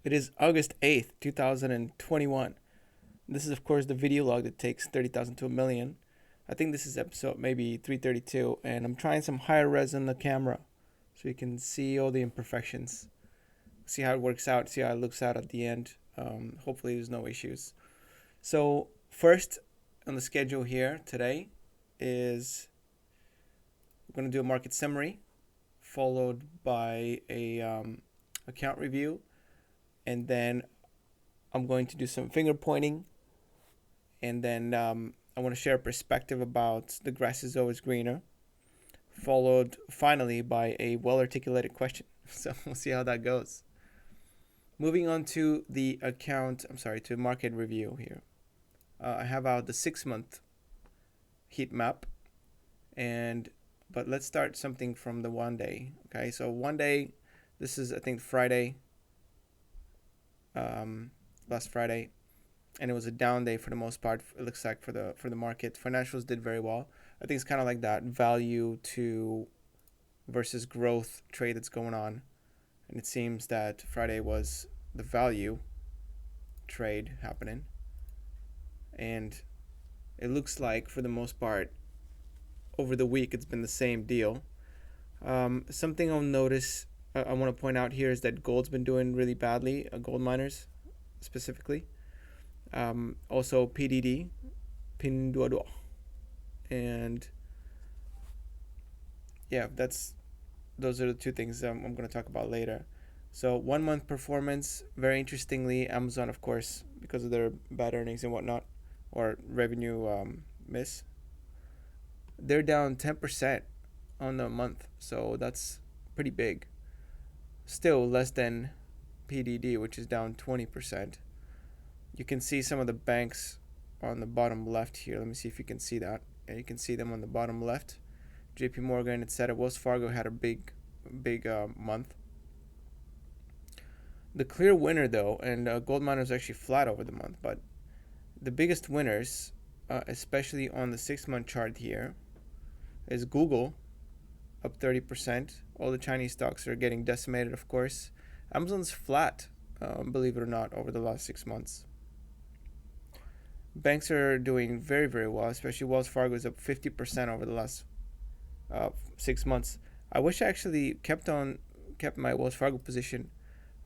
It is August 8th, 2021. This is, of course, the video log that takes 30,000 to a million. I think this is episode maybe 332, and I'm trying some higher res on the camera so you can see all the imperfections, see how it works out, see how it looks out at the end. Hopefully, there's no issues. So, first on the schedule here today is we're going to do a market summary, followed by a account review, and then I'm going to do some finger pointing, and then I want to share a perspective about the grass is always greener, followed finally by a well articulated question. So we'll see how that goes. Moving on to the to market review here. I have out the 6 month heat map, and but let's start something from the 1 day. Okay, so 1 day, this is I think Friday, last Friday, and it was a down day for the most part. It looks like for the market, financials did very well. I think it's kind of like that value to versus growth trade that's going on, and it seems that Friday was the value trade happening, and it looks like for the most part over the week it's been the same deal. Something I'll notice, I want to point out here is that gold's been doing really badly, gold miners specifically. Also PDD, Pinduoduo, and yeah, those are the two things I'm going to talk about later. So 1 month performance, very interestingly, Amazon, of course, because of their bad earnings and whatnot, or revenue miss, they're down 10% on the month. So that's pretty big. Still less than PDD, which is down 20%. You can see some of the banks on the bottom left here. Let me see if you can see that. And you can see them on the bottom left. JP Morgan, etc. Wells Fargo had a big month. The clear winner, though, and gold miners actually flat over the month, but the biggest winners, especially on the 6 month chart here, is Google, up 30%. All the Chinese stocks are getting decimated, of course. Amazon's flat, believe it or not, over the last 6 months. Banks are doing very, very well, especially Wells Fargo is up 50% over the last 6 months. I wish I actually kept my Wells Fargo position.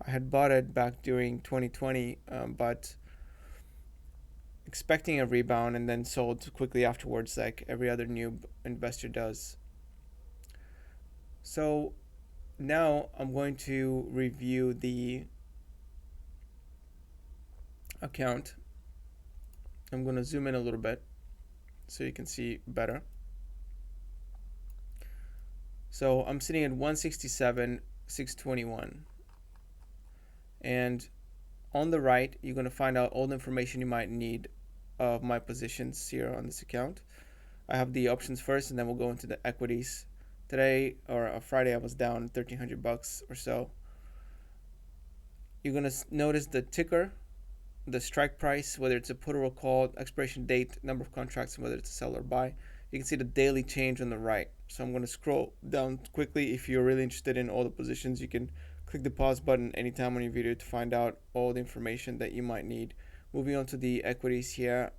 I had bought it back during 2020, but expecting a rebound and then sold quickly afterwards, like every other new investor does. So now I'm going to review the account. I'm going to zoom in a little bit so you can see better. So I'm sitting at 167,621. And on the right, you're going to find out all the information you might need of my positions here on this account. I have the options first, and then we'll go into the equities. Today, or Friday, I was down $1,300 or so. You're going to notice the ticker, the strike price, whether it's a put or a call, expiration date, number of contracts, and whether it's a sell or buy. You can see the daily change on the right. So I'm going to scroll down quickly. If you're really interested in all the positions, you can click the pause button anytime on your video to find out all the information that you might need. Moving on to the equities here.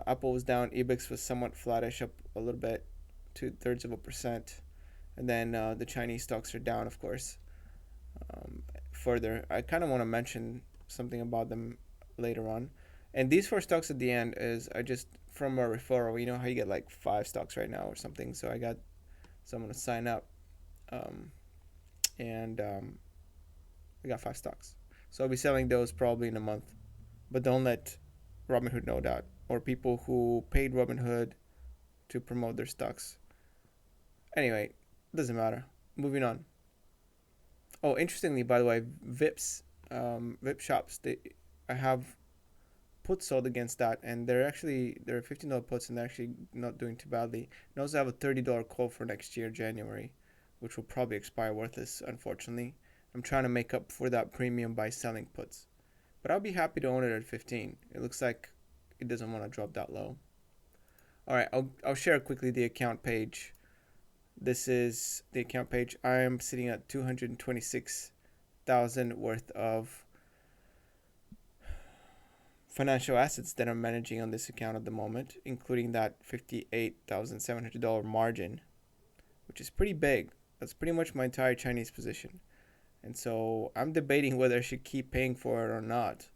Apple was down. EBIX was somewhat flattish, up a little bit, 0.2%. And then the Chinese stocks are down, of course. Further, I kind of want to mention something about them later on. And these four stocks at the end is I just from a referral. You know how you get like 5 stocks right now or something. So I got someone to sign up, and I got 5 stocks. So I'll be selling those probably in a month. But don't let Robinhood know that, or people who paid Robinhood to promote their stocks. Anyway, doesn't matter. Moving on. Oh, interestingly, by the way, VIP shops. I have puts sold against that, and they're $15 puts, and they're actually not doing too badly. And also have a $30 call for next year, January, which will probably expire worthless, unfortunately. I'm trying to make up for that premium by selling puts, but I'll be happy to own it at 15. It looks like it doesn't want to drop that low. All right, I'll share quickly the account page. This is the account page. I am sitting at 226,000 worth of financial assets that I'm managing on this account at the moment, including that $58,700 margin, which is pretty big. That's pretty much my entire Chinese position. And so I'm debating whether I should keep paying for it or not.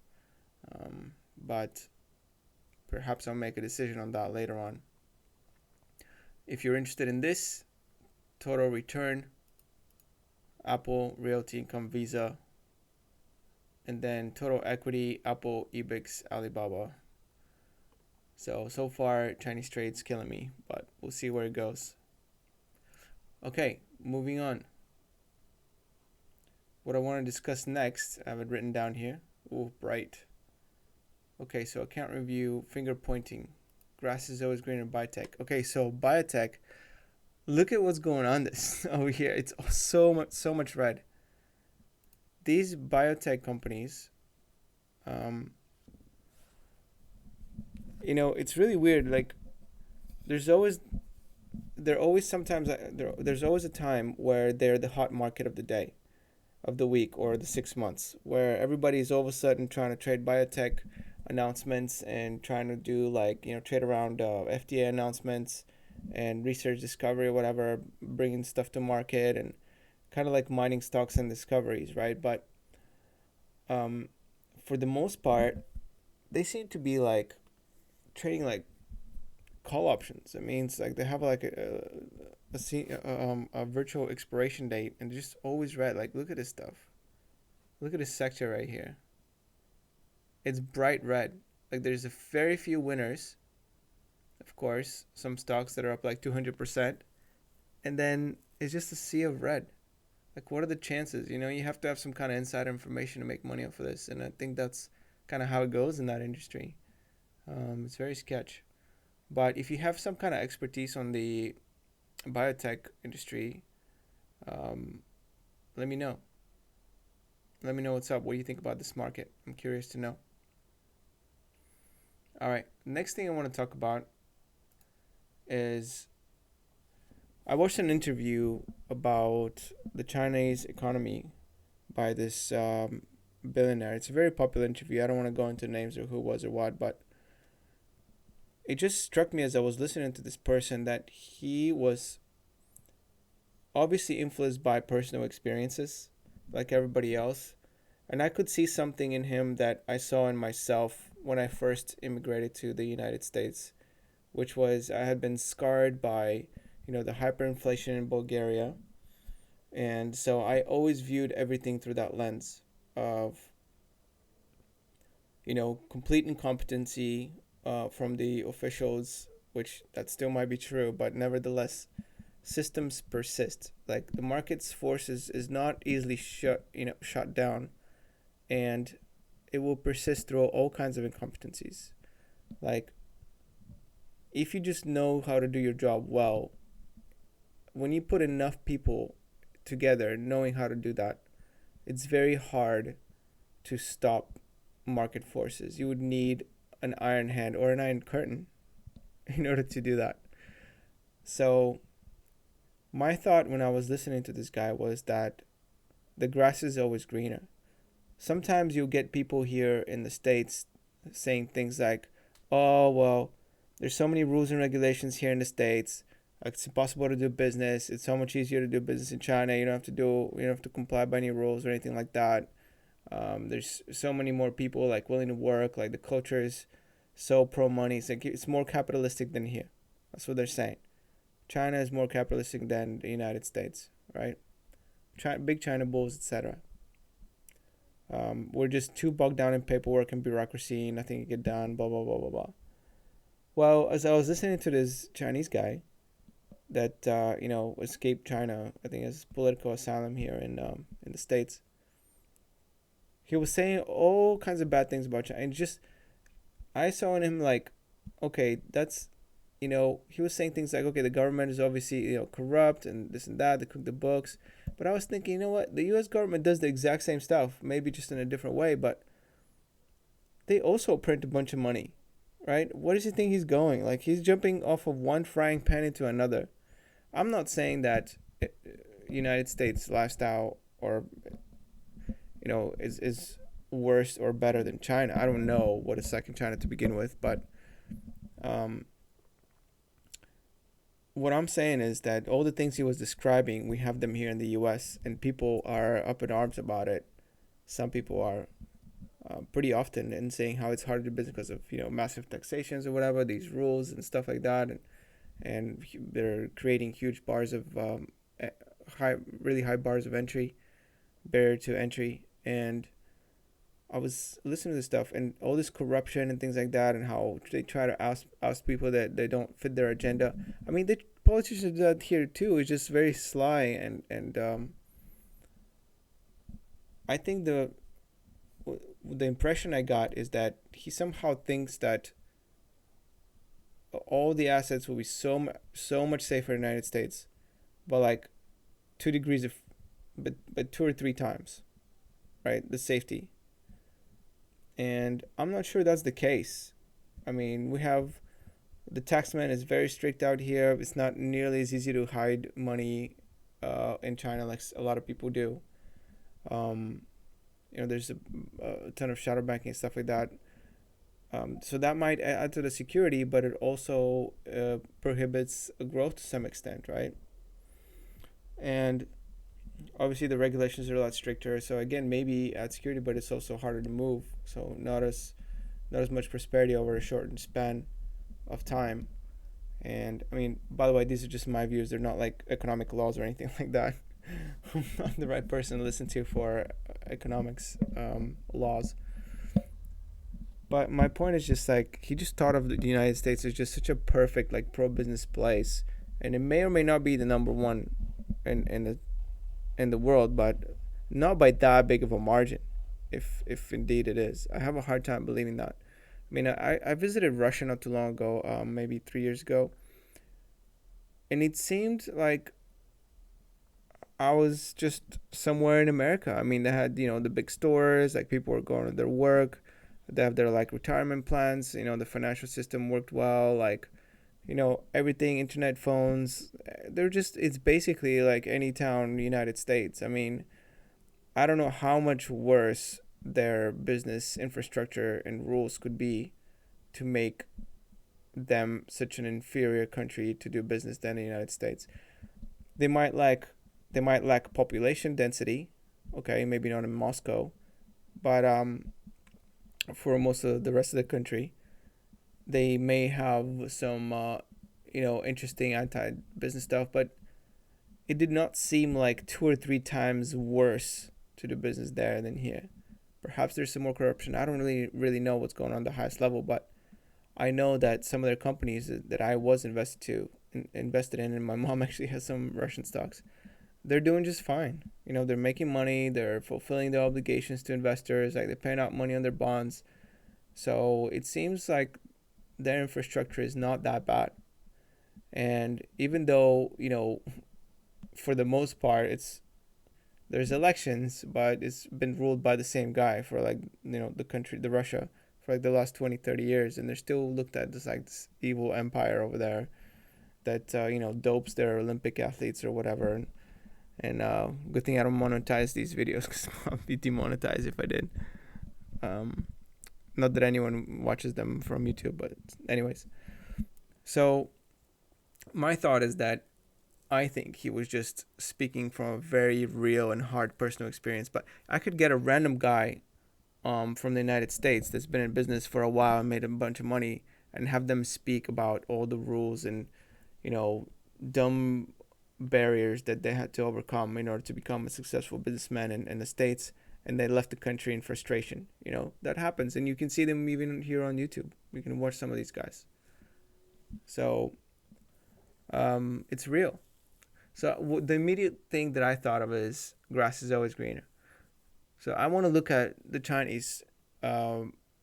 But perhaps I'll make a decision on that later on. If you're interested in this, total return, Apple, Realty Income, Visa, and then total equity, Apple, Ebix, Alibaba. So far, Chinese trade's killing me, but we'll see where it goes. Okay, moving on. What I want to discuss next, I have it written down here. Ooh, bright. Okay, so account review, finger pointing. Grass is always greener, Biotech. Okay, so Biotech, look at what's going on this over here. It's so much red. These biotech companies, it's really weird. Like, there's always a time where they're the hot market of the day, of the week, or the 6 months, where everybody's all of a sudden trying to trade biotech announcements and trying to do trade around FDA announcements and research discovery or whatever, bringing stuff to market and kind of like mining stocks and discoveries, right? But for the most part, they seem to be like trading like call options. It means like they have like a virtual expiration date and just always red. Like, look at this stuff. Look at this sector right here. It's bright red. Like, there's a very few winners. Of course, some stocks that are up like 200%, and then it's just a sea of red. Like, what are the chances? You have to have some kind of insider information to make money off of this, and I think that's kind of how it goes in that industry. It's very sketch. But if you have some kind of expertise on the biotech industry, let me know. Let me know what's up. What do you think about this market? I'm curious to know. All right. Next thing I want to talk about is I watched an interview about the Chinese economy by this billionaire. It's a very popular interview. I don't want to go into names or who was or what, but it just struck me as I was listening to this person that he was obviously influenced by personal experiences like everybody else. And I could see something in him that I saw in myself when I first immigrated to the United States, which was I had been scarred by, the hyperinflation in Bulgaria. And so I always viewed everything through that lens of, complete incompetency from the officials, which that still might be true, but nevertheless, systems persist. Like, the market's forces is not easily shut down, and it will persist through all kinds of incompetencies. Like, if you just know how to do your job well, when you put enough people together knowing how to do that, it's very hard to stop market forces. You would need an iron hand or an iron curtain in order to do that. So my thought when I was listening to this guy was that the grass is always greener. Sometimes you'll get people here in the States saying things like, oh, well, there's so many rules and regulations here in the States. It's impossible to do business. It's so much easier to do business in China. You don't have to comply by any rules or anything like that. There's so many more people like willing to work. Like, the culture is so pro money. It's more capitalistic than here. That's what they're saying. China is more capitalistic than the United States, right? Big China bulls, etc. We're just too bogged down in paperwork and bureaucracy. Nothing can get done. Blah blah blah blah blah. Well, as I was listening to this Chinese guy that escaped China, I think has political asylum here in the States. He was saying all kinds of bad things about China, and I saw in him like, okay, that's, he was saying things like, okay, the government is obviously corrupt and this and that. They cook the books, but I was thinking, you know what, the U.S. government does the exact same stuff, maybe just in a different way, but they also print a bunch of money, right? What does he think he's going? Like, he's jumping off of one frying pan into another. I'm not saying that United States lifestyle or is worse or better than China. I don't know what is second China to begin with, but um, what I'm saying is that all the things he was describing, we have them here in the U.S. and people are up in arms about it. Some people are pretty often and saying how it's hard to do business because of massive taxations or whatever, these rules and stuff like that, and they're creating huge bars of really high bars of entry, barrier to entry. And I was listening to this stuff and all this corruption and things like that, and how they try to ask people that they don't fit their agenda. I mean, the politicians do that here too. It's just very sly, and I think the impression I got is that he somehow thinks that all the assets will be so much safer in the United States, but like 2 degrees of, but 2 or 3 times, right? The safety. And I'm not sure that's the case. I mean, we have the taxman is very strict out here. It's not nearly as easy to hide money in China like a lot of people do. Um, there's a ton of shadow banking and stuff like that. So that might add to the security, but it also prohibits growth to some extent, right? And obviously the regulations are a lot stricter. So again, maybe add security, but it's also harder to move. So not as much prosperity over a shortened span of time. And I mean, by the way, these are just my views. They're not like economic laws or anything like that. I'm not the right person to listen to for economics laws. But my point is just like he just thought of the United States as just such a perfect like pro business place, and it may or may not be the number one in the world, but not by that big of a margin, if indeed it is. I have a hard time believing that. I mean, I visited Russia not too long ago, maybe 3 years ago, and it seemed like I was just somewhere in America. I mean, they had the big stores, like people were going to their work. They have their like retirement plans. The financial system worked well. Like, everything, internet, phones. They're just it's basically like any town in the United States. I mean, I don't know how much worse their business infrastructure and rules could be to make them such an inferior country to do business than the United States. They might lack population density. Okay, maybe not in Moscow, but for most of the rest of the country, they may have some interesting anti-business stuff, but it did not seem like 2 or 3 times worse to do business there than here. Perhaps there's some more corruption. I don't really know what's going on at the highest level, but I know that some of their companies that I was invested in, and my mom actually has some Russian stocks. They're doing just fine. They're making money. They're fulfilling their obligations to investors. Like they're paying out money on their bonds. So it seems like their infrastructure is not that bad. And even though for the most part, there's elections, but it's been ruled by the same guy for like the Russia for like the last 20, 30 years, and they're still looked at as like this evil empire over there that dopes their Olympic athletes or whatever. And good thing I don't monetize these videos because I'd be demonetized if I did. Not that anyone watches them from YouTube, but anyways. So my thought is that I think he was just speaking from a very real and hard personal experience. But I could get a random guy from the United States that's been in business for a while and made a bunch of money and have them speak about all the rules and dumb barriers that they had to overcome in order to become a successful businessman in the States, and they left the country in frustration. That happens, and you can see them even here on YouTube. You can watch some of these guys. So it's real. So the immediate thing that I thought of is grass is always greener. So I want to look at the Chinese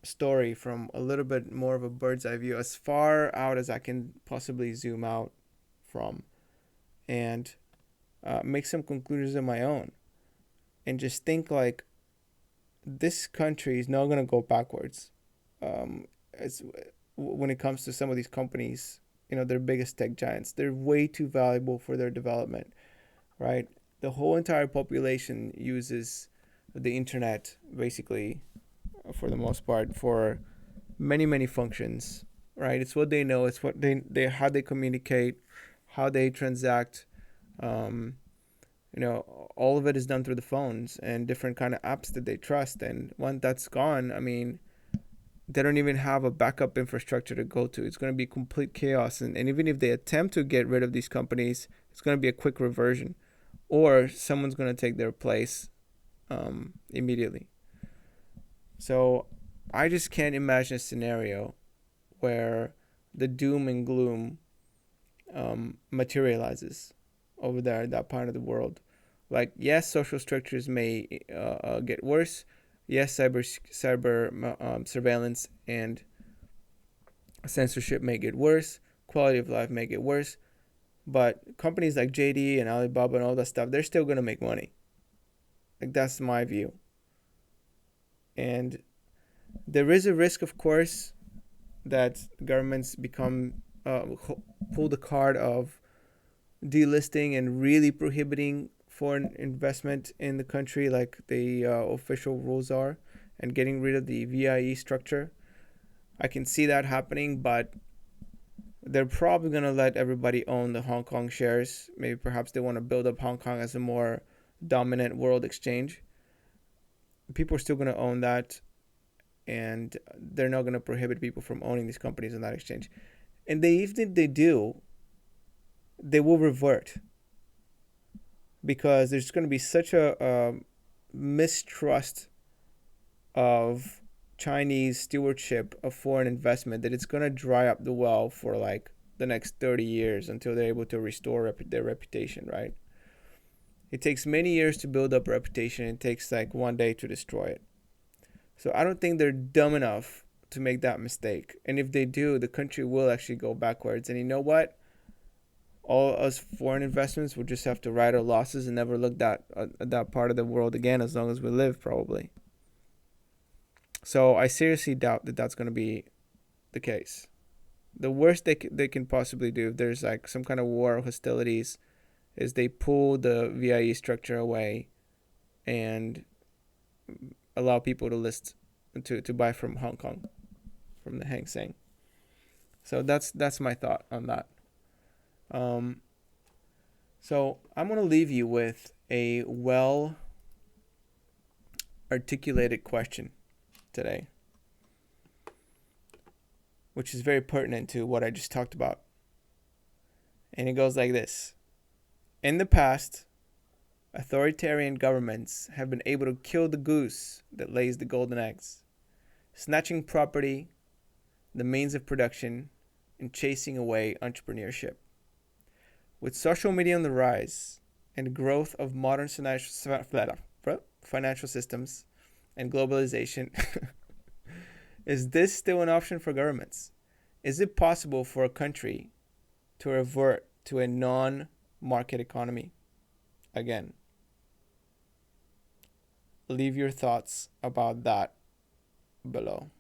story from a little bit more of a bird's eye view, as far out as I can possibly zoom out from, and make some conclusions of my own, and just think like this country is not going to go backwards. It's when it comes to some of these companies, their biggest tech giants, they're way too valuable for their development, right? The whole entire population uses the internet basically for the most part, for many functions, right? It's what they know. It's what they how they communicate, how they transact. Um, all of it is done through the phones and different kind of apps that they trust. And once that's gone, I mean, they don't even have a backup infrastructure to go to. It's going to be complete chaos. And even if they attempt to get rid of these companies, it's going to be a quick reversion, or someone's going to take their place immediately. So I just can't imagine a scenario where the doom and gloom materializes over there in that part of the world. Like, yes, social structures may get worse. Yes, cyber surveillance and censorship may get worse. Quality of life may get worse. But companies like JD and Alibaba and all that stuff, they're still going to make money. Like, that's my view. And there is a risk, of course, that governments pull the card of delisting and really prohibiting foreign investment in the country, like the official rules are, and getting rid of the VIE structure. I can see that happening, but they're probably going to let everybody own the Hong Kong shares. Maybe perhaps they want to build up Hong Kong as a more dominant world exchange. People are still going to own that, and they're not going to prohibit people from owning these companies on that exchange. And even if they do, they will revert, because there's going to be such a mistrust of Chinese stewardship of foreign investment that it's going to dry up the well for like the next 30 years until they're able to restore their reputation, right? It takes many years to build up reputation. It takes like one day to destroy it. So I don't think they're dumb enough to make that mistake. And if they do, the country will actually go backwards. And you know what? All us foreign investments will just have to write our losses and never look at that part of the world again as long as we live, probably. So I seriously doubt that that's going to be the case. The worst they can possibly do, if there's like some kind of war or hostilities, is they pull the VIE structure away and allow people to list to buy from Hong Kong, from the Hang Seng. So that's my thought on that. So I'm going to leave you with a well articulated question today, which is very pertinent to what I just talked about. And it goes like this. In the past, authoritarian governments have been able to kill the goose that lays the golden eggs, snatching property, the means of production, and chasing away entrepreneurship. With social media on the rise and growth of modern financial systems and globalization, is this still an option for governments? Is it possible for a country to revert to a non-market economy again? Leave your thoughts about that below.